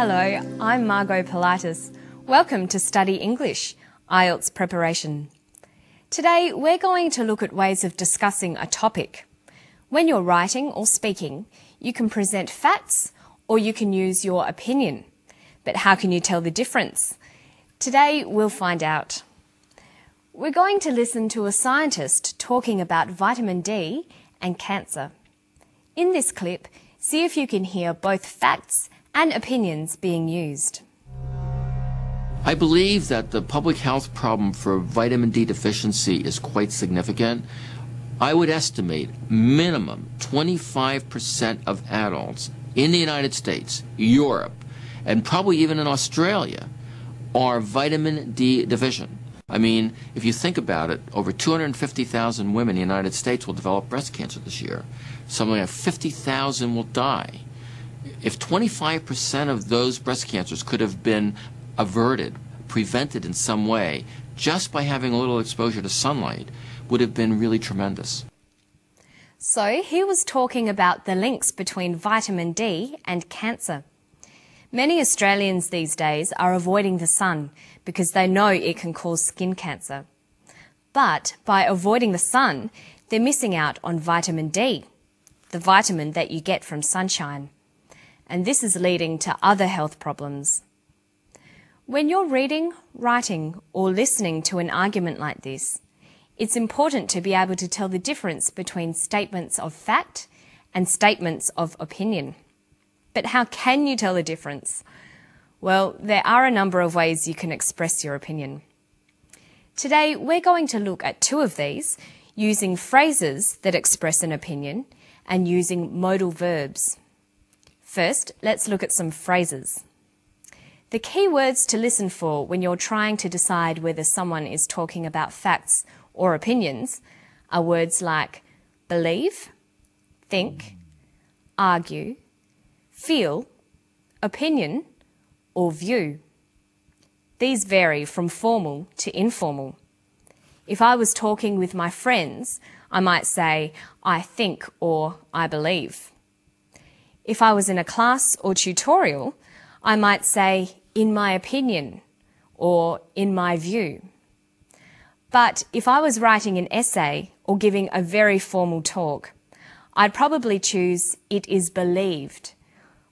Hello, I'm Margot Pilatus. Welcome to Study English, IELTS preparation. Today we're going to look at ways of discussing a topic. When you're writing or speaking, you can present facts or you can use your opinion. But how can you tell the difference? Today we'll find out. We're going to listen to a scientist talking about vitamin D and cancer. In this clip, see if you can hear both facts and opinions being used. I believe that the public health problem for vitamin D deficiency is quite significant. I would estimate minimum 25% of adults in the United States, Europe, and probably even in Australia are vitamin D deficient. I mean, if you think about it, over 250,000 women in the United States will develop breast cancer this year. Something like 50,000 will die. If 25% of those breast cancers could have been averted, prevented in some way, just by having a little exposure to sunlight, would have been really tremendous. So he was talking about the links between vitamin D and cancer. Many Australians these days are avoiding the sun because they know it can cause skin cancer. But by avoiding the sun, they're missing out on vitamin D, the vitamin that you get from sunshine. And this is leading to other health problems. When you're reading, writing, or listening to an argument like this, it's important to be able to tell the difference between statements of fact and statements of opinion. But how can you tell the difference? Well, there are a number of ways you can express your opinion. Today, we're going to look at two of these, using phrases that express an opinion and using modal verbs. First, let's look at some phrases. The key words to listen for when you're trying to decide whether someone is talking about facts or opinions are words like believe, think, argue, feel, opinion, or view. These vary from formal to informal. If I was talking with my friends, I might say, I think or I believe. If I was in a class or tutorial, I might say, in my opinion, or in my view. But if I was writing an essay or giving a very formal talk, I'd probably choose, it is believed,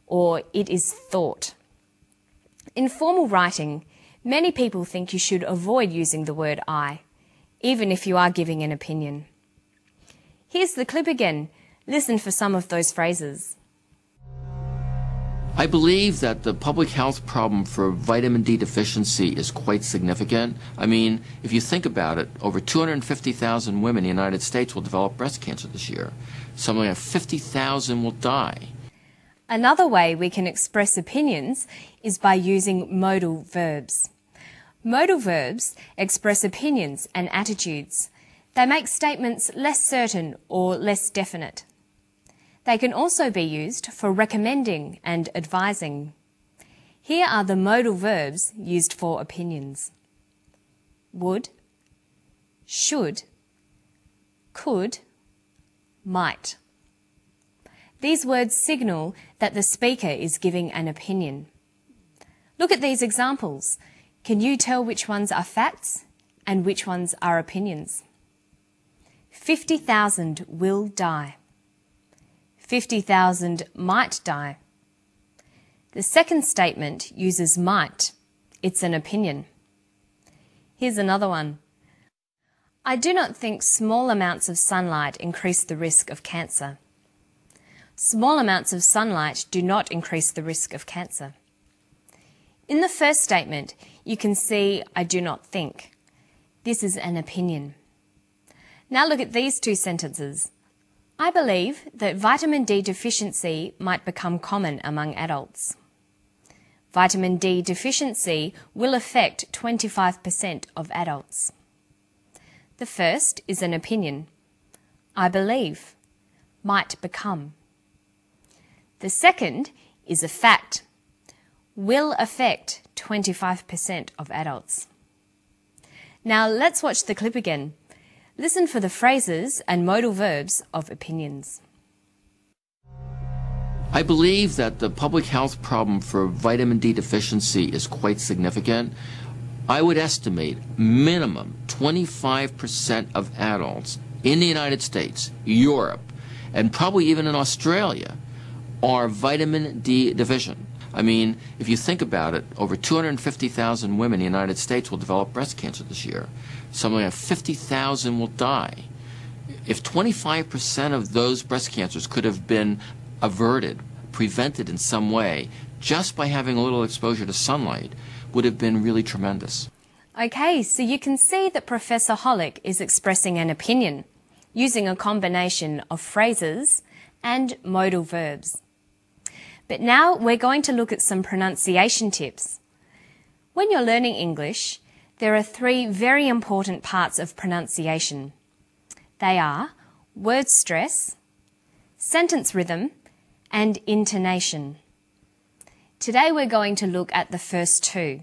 or it is thought. In formal writing, many people think you should avoid using the word I, even if you are giving an opinion. Here's the clip again. Listen for some of those phrases. I believe that the public health problem for vitamin D deficiency is quite significant. I mean, if you think about it, over 250,000 women in the United States will develop breast cancer this year. Something like 50,000 will die. Another way we can express opinions is by using modal verbs. Modal verbs express opinions and attitudes. They make statements less certain or less definite. They can also be used for recommending and advising. Here are the modal verbs used for opinions. Would, should, could, might. These words signal that the speaker is giving an opinion. Look at these examples. Can you tell which ones are facts and which ones are opinions? 50,000 will die. 50,000 might die. The second statement uses might. It's an opinion. Here's another one. I do not think small amounts of sunlight increase the risk of cancer. Small amounts of sunlight do not increase the risk of cancer. In the first statement, you can see I do not think. This is an opinion. Now look at these two sentences. I believe that vitamin D deficiency might become common among adults. Vitamin D deficiency will affect 25% of adults. The first is an opinion. I believe, might become. The second is a fact. Will affect 25% of adults. Now let's watch the clip again. Listen for the phrases and modal verbs of opinions. I believe that the public health problem for vitamin D deficiency is quite significant. I would estimate minimum 25% of adults in the United States, Europe, and probably even in Australia are vitamin D deficient. I mean, if you think about it, over 250,000 women in the United States will develop breast cancer this year. Something like 50,000 will die. If 25% of those breast cancers could have been averted, prevented in some way, just by having a little exposure to sunlight, would have been really tremendous. Okay, so you can see that Professor Hollick is expressing an opinion using a combination of phrases and modal verbs. But now we're going to look at some pronunciation tips. When you're learning English, there are 3 very important parts of pronunciation. They are word stress, sentence rhythm, and intonation. Today we're going to look at the first 2.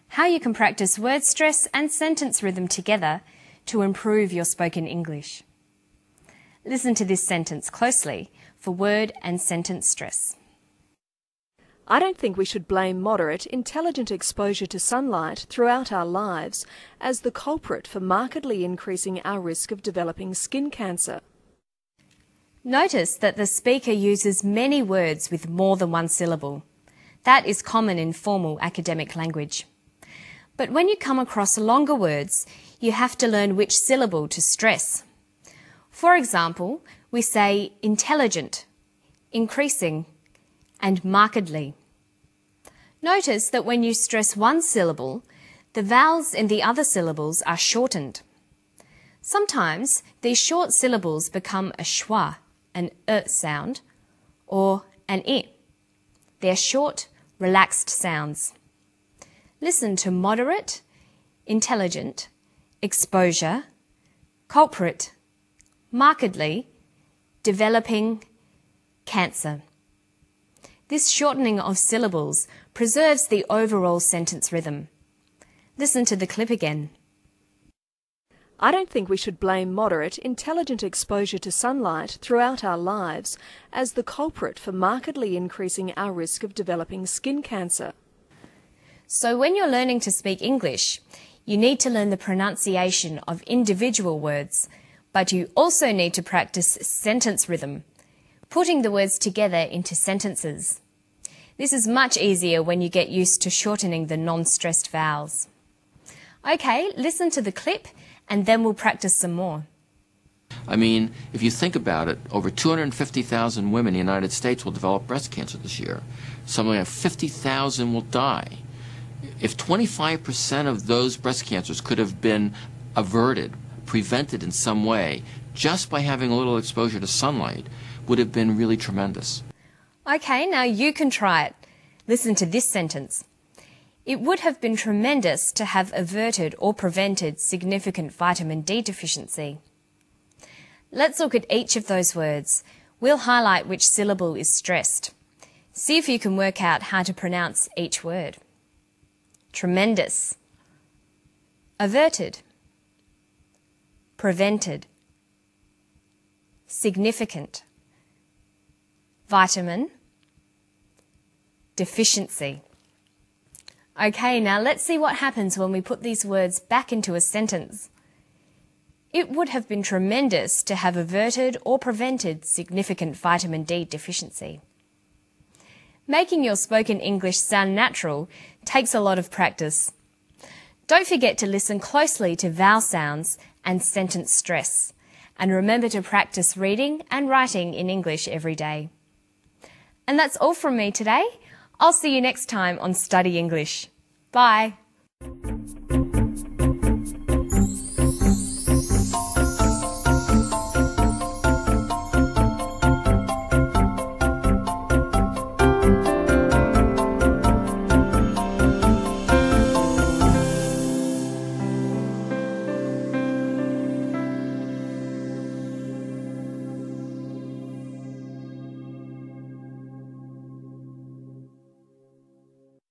How you can practice word stress and sentence rhythm together to improve your spoken English. Listen to this sentence closely for word and sentence stress. I don't think we should blame moderate, intelligent exposure to sunlight throughout our lives as the culprit for markedly increasing our risk of developing skin cancer. Notice that the speaker uses many words with more than one syllable. That is common in formal academic language. But when you come across longer words, you have to learn which syllable to stress. For example, we say intelligent, increasing, and markedly. Notice that when you stress one syllable, the vowels in the other syllables are shortened. Sometimes these short syllables become a schwa, an sound, or an I. They're short, relaxed sounds. Listen to moderate, intelligent, exposure, culprit, markedly, developing, cancer. This shortening of syllables preserves the overall sentence rhythm. Listen to the clip again. I don't think we should blame moderate, intelligent exposure to sunlight throughout our lives as the culprit for markedly increasing our risk of developing skin cancer. So when you're learning to speak English, you need to learn the pronunciation of individual words, but you also need to practice sentence rhythm, putting the words together into sentences. This is much easier when you get used to shortening the non-stressed vowels. Okay, listen to the clip and then we'll practice some more. I mean, if you think about it, over 250,000 women in the United States will develop breast cancer this year. Something like 50,000 will die. If 25% of those breast cancers could have been averted, prevented in some way, just by having a little exposure to sunlight, would have been really tremendous. Okay, now you can try it. Listen to this sentence. It would have been tremendous to have averted or prevented significant vitamin D deficiency. Let's look at each of those words. We'll highlight which syllable is stressed. See if you can work out how to pronounce each word. Tremendous, averted, prevented, significant, vitamin, deficiency. Okay, now let's see what happens when we put these words back into a sentence. It would have been tremendous to have averted or prevented significant vitamin D deficiency. Making your spoken English sound natural takes a lot of practice. Don't forget to listen closely to vowel sounds and sentence stress. And remember to practice reading and writing in English every day. And that's all from me today. I'll see you next time on Study English. Bye.